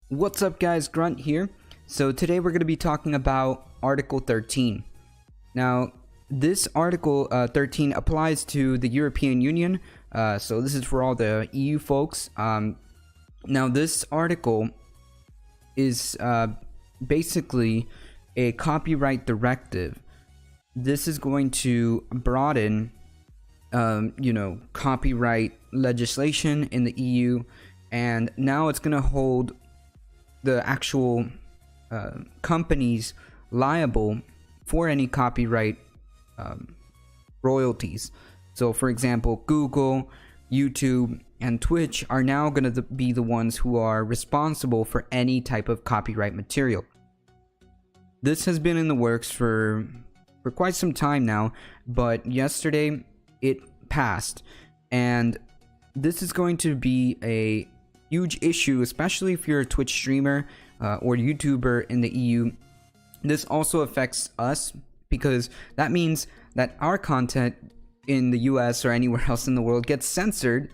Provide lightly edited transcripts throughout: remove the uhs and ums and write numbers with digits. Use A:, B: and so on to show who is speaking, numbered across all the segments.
A: What's up guys, Grunt here. So today we're going to be talking about Article 13. Now this Article 13 applies to the European Union, so this is for all the EU folks. Now this article is basically a copyright directive. This is going to broaden copyright legislation in the EU, and now it's going to hold the actual companies liable for any copyright royalties. So for example, Google, YouTube, and Twitch are now going to be the ones who are responsible for any type of copyright material. This has been in the works for quite some time now, but yesterday it passed, and this is going to be a huge issue, especially if you're a Twitch streamer or YouTuber in the EU. This also affects us because that means that our content in the US or anywhere else in the world gets censored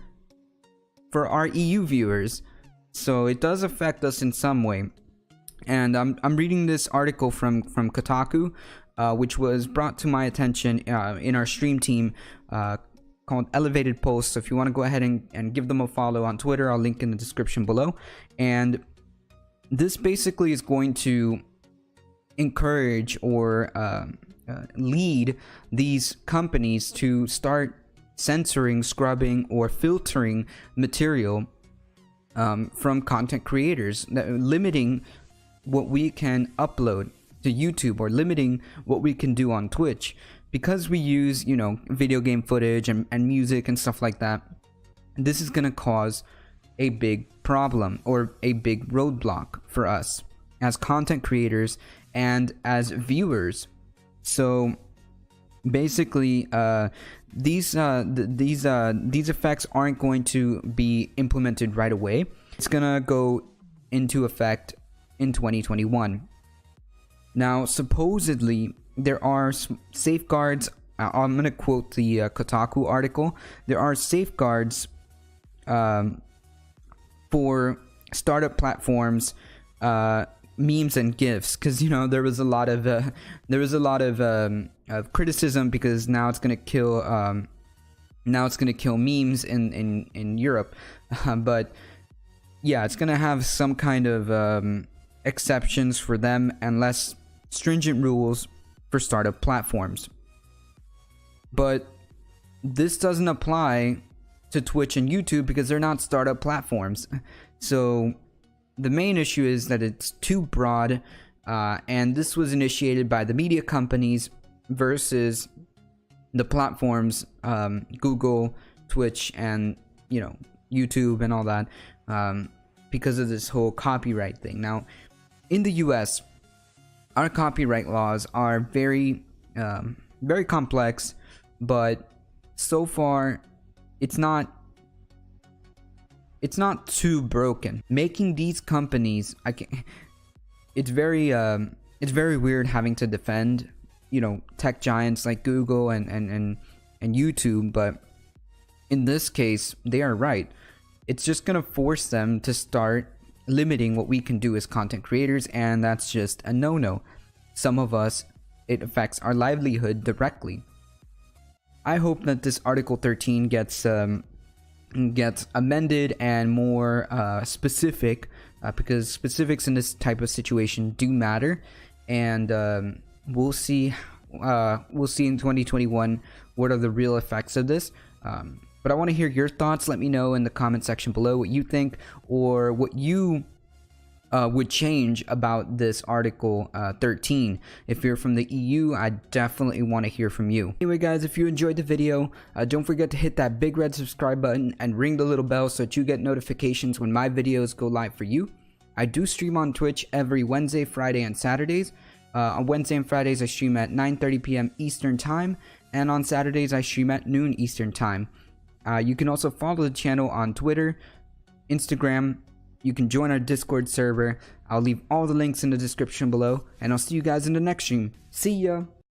A: for our EU viewers. So it does affect us in some way. And I'm reading this article from Kotaku, which was brought to my attention in our stream team called Elevated Post. So if you want to go ahead and give them a follow on Twitter, I'll link in the description below. And this basically is going to encourage or lead these companies to start censoring, scrubbing, or filtering material from content creators, limiting what we can upload to YouTube or limiting what we can do on Twitch. Because we use, video game footage and music and stuff like that, this is going to cause a big problem or a big roadblock for us as content creators and as viewers. So basically, these effects aren't going to be implemented right away. It's going to go into effect in 2021. Now, supposedly, there are safeguards. I'm going to quote the Kotaku article. There are safeguards for startup platforms, memes and GIFs, because there was a lot of criticism because now it's going to kill memes in Europe, but yeah, it's going to have some kind of exceptions for them and less stringent rules for startup platforms. But this doesn't apply to Twitch and YouTube because they're not startup platforms. So the main issue is that it's too broad, and this was initiated by the media companies versus the platforms, Google, Twitch, and YouTube and all that, because of this whole copyright thing. Now, in the US, our copyright laws are very complex, but so far it's not too broken. Making these companies, it's very weird having to defend tech giants like Google and YouTube, but in this case they are right. It's just gonna force them to start limiting what we can do as content creators, and that's just a no-no. Some of us, it affects our livelihood directly. I hope that this Article 13 gets amended and more specific, because specifics in this type of situation do matter, and we'll see in 2021 what are the real effects of this. But I want to hear your thoughts. Let me know in the comment section below what you think, or what you would change about this Article 13. If you're from the EU, I definitely want to hear from you. Anyway guys, if you enjoyed the video, don't forget to hit that big red subscribe button and ring the little bell so that you get notifications when my videos go live for you. I do stream on Twitch every Wednesday, Friday, and Saturdays. On Wednesday and Fridays I stream at 9:30 p.m. Eastern Time, and on Saturdays I stream at noon Eastern Time. You can also follow the channel on Twitter, Instagram. You can join our Discord server. I'll leave all the links in the description below, and I'll see you guys in the next stream. See ya!